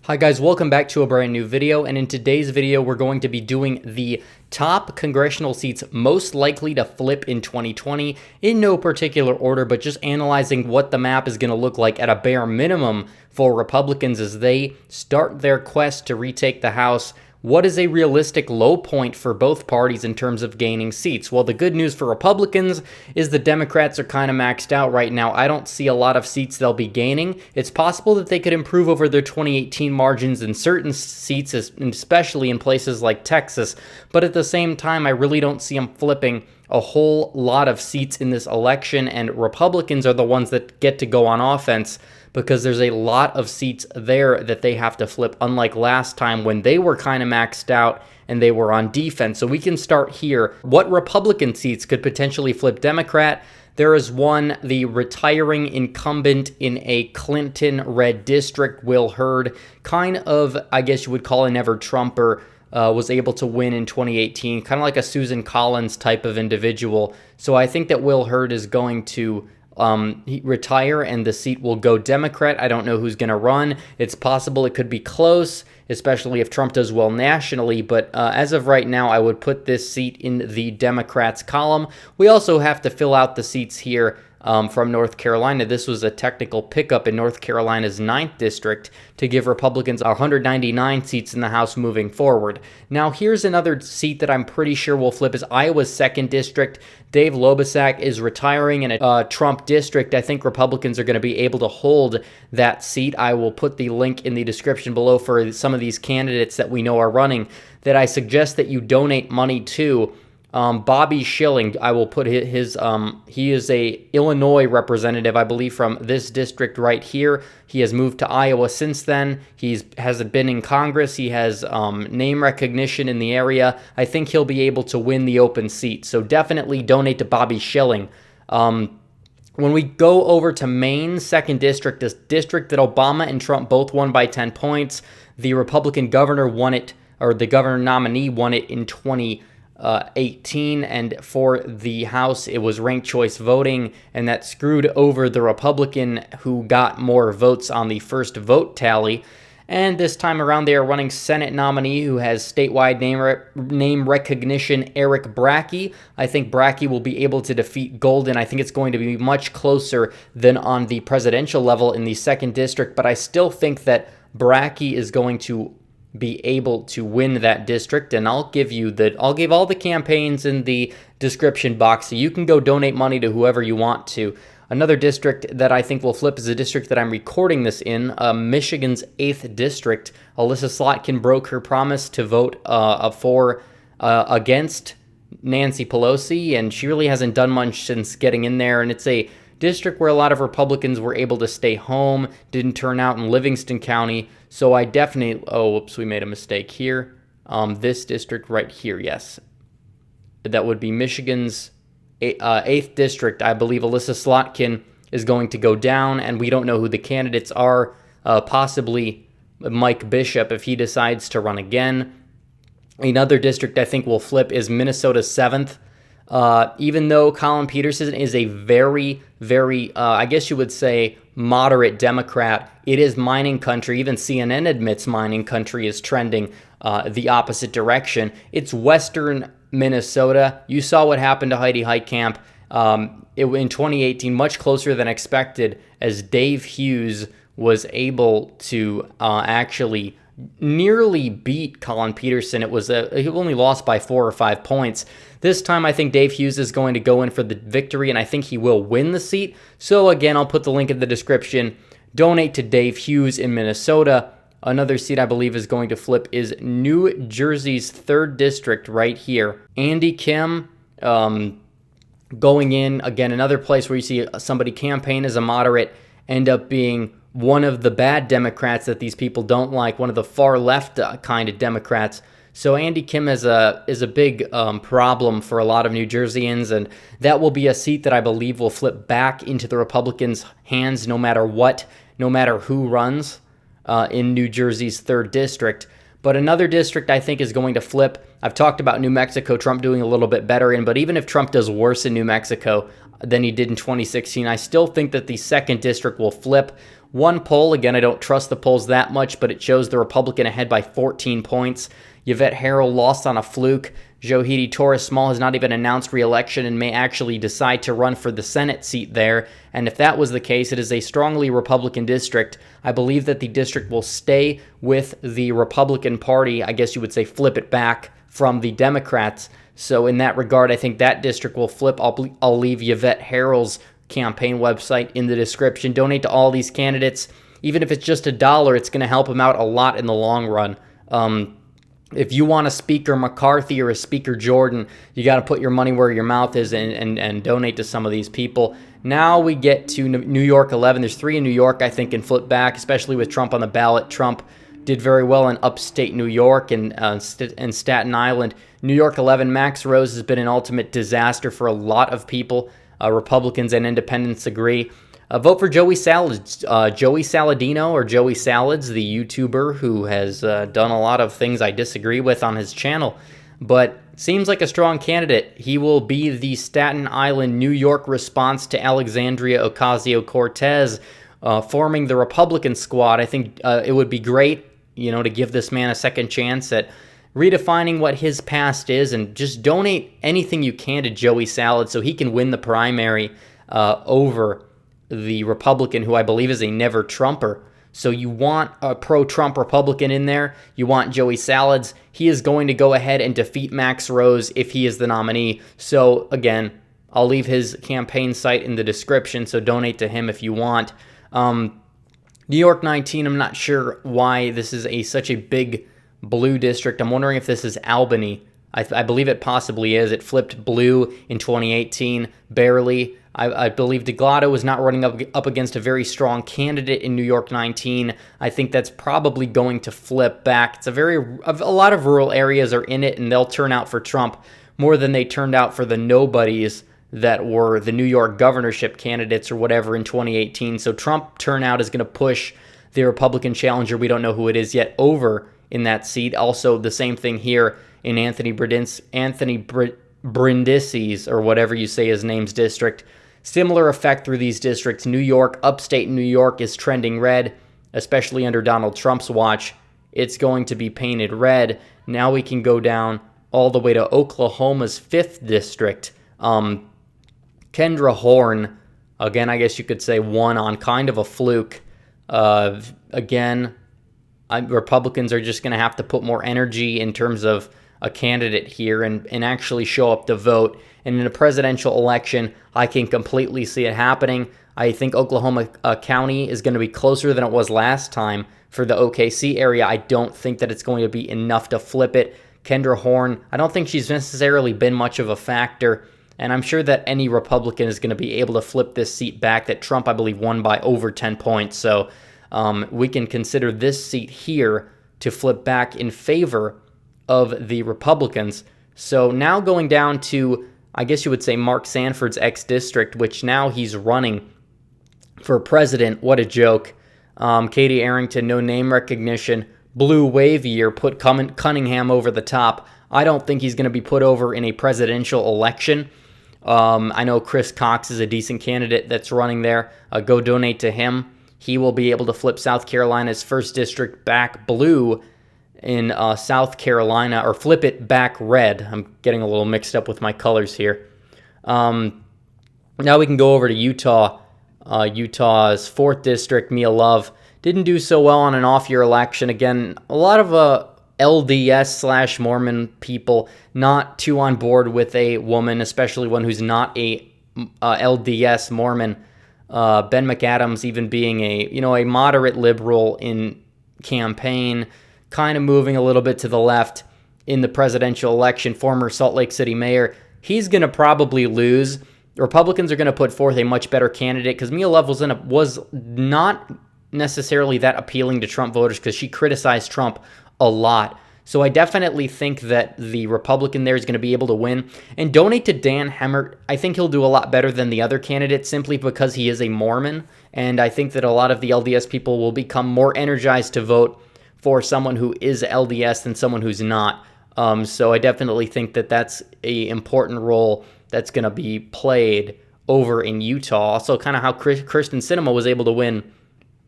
Hi guys, welcome back to a brand new video, and in today's video we're going to be doing the top congressional seats most likely to flip in 2020 in no particular order, but just analyzing what the map is going to look like at a bare minimum for Republicans as they start their quest to retake the House. What is a realistic low point for both parties in terms of gaining seats? Well, the good news for Republicans is the Democrats are kind of maxed out right now. I don't see a lot of seats they'll be gaining. It's possible that they could improve over their 2018 margins in certain seats, especially in places like Texas. But at the same time, I really don't see them flipping a whole lot of seats in this election, and Republicans are the ones that get to go on offense because there's a lot of seats there that they have to flip, unlike last time when they were kind of maxed out and they were on defense. So we can start here. What Republican seats could potentially flip Democrat? There is one, the retiring incumbent in a Clinton-red district, Will Hurd, kind of, I guess you would call an ever-Trumper, was able to win in 2018, kind of like a Susan Collins type of individual. So I think that Will Hurd is going to retire and the seat will go Democrat. I don't know who's going to run. It's possible it could be close, especially if Trump does well nationally, but as of right now, I would put this seat in the Democrats column. We also have to fill out the seats here from North Carolina. This was a technical pickup in North Carolina's 9th district to give Republicans 199 seats in the House moving forward. Now, here's another seat that I'm pretty sure will flip is Iowa's 2nd district. Dave Lobisak is retiring in a Trump district. I think Republicans are going to be able to hold that seat. I will put the link in the description below for some of these candidates that we know are running that I suggest that you donate money to. Bobby Schilling, I will put his, he is a Illinois representative, I believe, from this district right here. He has moved to Iowa since then. He hasn't been in Congress. He has name recognition in the area. I think he'll be able to win the open seat. So definitely donate to Bobby Schilling. When we go over to Maine's 2nd district, this district that Obama and Trump both won by 10 points, the Republican governor won it, or the governor nominee won it in 2018, and for the House it was ranked choice voting, and that screwed over the Republican who got more votes on the first vote tally. And this time around they are running Senate nominee who has statewide name recognition, Eric Brackey. I think Brackey will be able to defeat Golden. I think it's going to be much closer than on the presidential level in the 2nd district, but I still think that Brackey is going to be able to win that district, and I'll give all the campaigns in the description box so you can go donate money to whoever you want to. Another district that I think will flip is a district that I'm recording this in, Michigan's 8th district. Alyssa Slotkin broke her promise to vote against Nancy Pelosi, and she really hasn't done much since getting in there, and it's a district where a lot of Republicans were able to stay home, didn't turn out in Livingston County. So I definitely, oh, whoops, we made a mistake here. This district right here, yes. That would be Michigan's 8th district. I believe Alyssa Slotkin is going to go down, and we don't know who the candidates are. Possibly Mike Bishop if he decides to run again. Another district I think will flip is Minnesota's 7th. Even though Colin Peterson is a very, I guess you would say, moderate Democrat, it is mining country. Even CNN admits mining country is trending the opposite direction. It's western Minnesota. You saw what happened to Heidi Heitkamp in 2018, much closer than expected, as Dave Hughes was able to actually nearly beat Colin Peterson. He only lost by 4 or 5 points. This time I think Dave Hughes is going to go in for the victory, and I think he will win the seat. So again, I'll put the link in the description. Donate to Dave Hughes in Minnesota. Another seat I believe is going to flip is New Jersey's 3rd district right here. Andy Kim going in, again, another place where you see somebody campaign as a moderate end up being one of the bad Democrats that these people don't like, one of the far left kind of Democrats. So Andy Kim is a big problem for a lot of New Jerseyans, and that will be a seat that I believe will flip back into the Republicans' hands no matter what, no matter who runs in New Jersey's 3rd district. But another district I think is going to flip. I've talked about New Mexico, Trump doing a little bit better in, but even if Trump does worse in New Mexico than he did in 2016, I still think that the 2nd district will flip. One poll, again, I don't trust the polls that much, but it shows the Republican ahead by 14 points. Yvette Harrell lost on a fluke. Johidi Torres-Small has not even announced re-election and may actually decide to run for the Senate seat there. And if that was the case, it is a strongly Republican district. I believe that the district will stay with the Republican Party. I guess you would say flip it back from the Democrats. So in that regard, I think that district will flip. I'll leave Yvette Harrell's campaign website in the description. Donate to all these candidates. Even if it's just $1, it's going to help them out a lot in the long run. If you want a Speaker McCarthy or a Speaker Jordan, you got to put your money where your mouth is and donate to some of these people. Now we get to New York 11. There's 3 in New York, I think, can flip back, especially with Trump on the ballot. Trump did very well in upstate New York and Staten Island. New York 11, Max Rose has been an ultimate disaster for a lot of people. Republicans and independents agree. Vote for Joey Salads, Joey Saladino, or Joey Salads, the YouTuber who has done a lot of things I disagree with on his channel, but seems like a strong candidate. He will be the Staten Island, New York response to Alexandria Ocasio-Cortez, forming the Republican squad. I think it would be great, to give this man a second chance at redefining what his past is, and just donate anything you can to Joey Salads so he can win the primary over the Republican, who I believe is a never-Trumper. So you want a pro-Trump Republican in there. You want Joey Salads. He is going to go ahead and defeat Max Rose if he is the nominee. So again, I'll leave his campaign site in the description, so donate to him if you want. New York 19, I'm not sure why this is such a big blue district. I'm wondering if this is Albany. I believe it possibly is. It flipped blue in 2018, barely. I believe DeGlato is not running up against a very strong candidate in New York 19. I think that's probably going to flip back. It's a lot of rural areas are in it, and they'll turn out for Trump more than they turned out for the nobodies that were the New York governorship candidates or whatever in 2018. So Trump turnout is going to push the Republican challenger, we don't know who it is yet, over in that seat. Also, the same thing here in Anthony Brindisi's, or whatever you say his name's district. Similar effect through these districts. New York, upstate New York is trending red, especially under Donald Trump's watch. It's going to be painted red. Now we can go down all the way to Oklahoma's 5th district. Kendra Horn, again, I guess you could say won on kind of a fluke. Again, Republicans are just going to have to put more energy in terms of a candidate here and actually show up to vote. And in a presidential election, I can completely see it happening. I think Oklahoma County is going to be closer than it was last time for the OKC area. I don't think that it's going to be enough to flip it. Kendra Horn, I don't think she's necessarily been much of a factor, and I'm sure that any Republican is going to be able to flip this seat back that Trump, I believe, won by over 10 points. So we can consider this seat here to flip back in favor of the Republicans. So now going down to, I guess you would say, Mark Sanford's ex-district, which now he's running for president. What a joke. Katie Arrington, no name recognition. Blue wave year put Cunningham over the top. I don't think he's going to be put over in a presidential election. I know Chris Cox is a decent candidate that's running there. Go donate to him. He will be able to flip South Carolina's 1st district back blue in South Carolina, or flip it back red. I'm getting a little mixed up with my colors here. Now we can go over to Utah. Utah's 4th district, Mia Love, didn't do so well on an off-year election. Again, a lot of LDS/Mormon people not too on board with a woman, especially one who's not a LDS Mormon. Ben McAdams even being a moderate liberal in campaign, kind of moving a little bit to the left in the presidential election, former Salt Lake City mayor. He's going to probably lose. Republicans are going to put forth a much better candidate because Mia Love was not necessarily that appealing to Trump voters because she criticized Trump a lot. So I definitely think that the Republican there is going to be able to win. And donate to Dan Hemmert. I think he'll do a lot better than the other candidates simply because he is a Mormon. And I think that a lot of the LDS people will become more energized to vote for someone who is LDS than someone who's not. So I definitely think that that's an important role that's going to be played over in Utah. Also, kind of how Kyrsten Sinema was able to win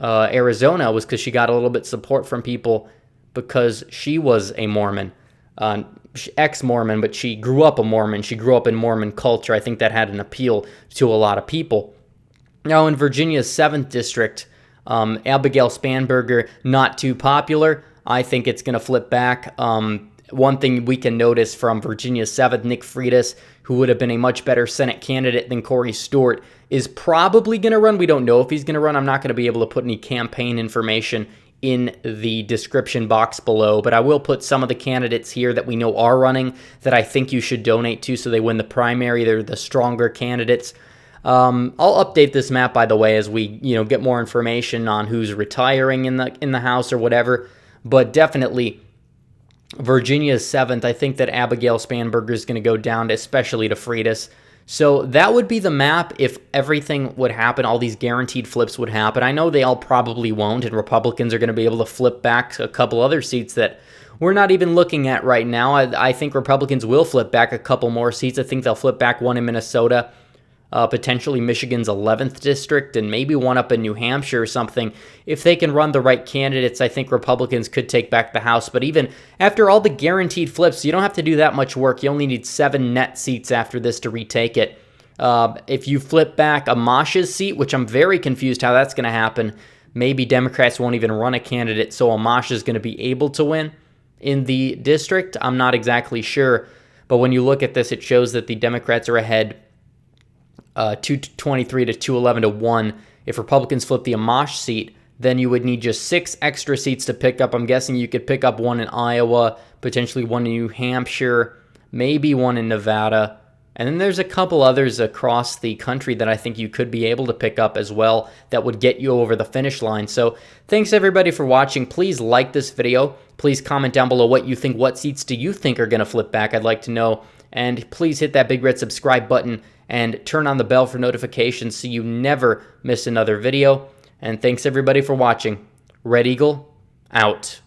Arizona was because she got a little bit support from people because she was a Mormon, ex-Mormon, but she grew up a Mormon. She grew up in Mormon culture. I think that had an appeal to a lot of people. Now in Virginia's 7th district, Abigail Spanberger, not too popular. I think it's going to flip back. One thing we can notice from Virginia's 7th, Nick Freitas, who would have been a much better Senate candidate than Corey Stewart, is probably going to run. We don't know if he's going to run. I'm not going to be able to put any campaign information in the description box below, but I will put some of the candidates here that we know are running that I think you should donate to so they win the primary. They're the stronger candidates. I'll update this map, by the way, as we get more information on who's retiring in the House or whatever. But definitely, Virginia's 7th. I think that Abigail Spanberger is going to go down, especially to Freitas. So that would be the map if everything would happen. All these guaranteed flips would happen. I know they all probably won't, and Republicans are going to be able to flip back a couple other seats that we're not even looking at right now. I think Republicans will flip back a couple more seats. I think they'll flip back one in Minnesota, potentially Michigan's 11th district, and maybe one up in New Hampshire or something. If they can run the right candidates, I think Republicans could take back the House. But even after all the guaranteed flips, you don't have to do that much work. You only need 7 net seats after this to retake it. If you flip back Amash's seat, which I'm very confused how that's going to happen, maybe Democrats won't even run a candidate, so Amash is going to be able to win in the district. I'm not exactly sure. But when you look at this, it shows that the Democrats are ahead 223 to 211 to 1. If Republicans flip the Amash seat, then you would need just 6 extra seats to pick up. I'm guessing you could pick up one in Iowa, potentially one in New Hampshire, maybe one in Nevada. And then there's a couple others across the country that I think you could be able to pick up as well that would get you over the finish line. So thanks everybody for watching. Please like this video. Please comment down below what you think. What seats do you think are going to flip back? I'd like to know. And please hit that big red subscribe button and turn on the bell for notifications so you never miss another video. And thanks everybody for watching. Red Eagle, out.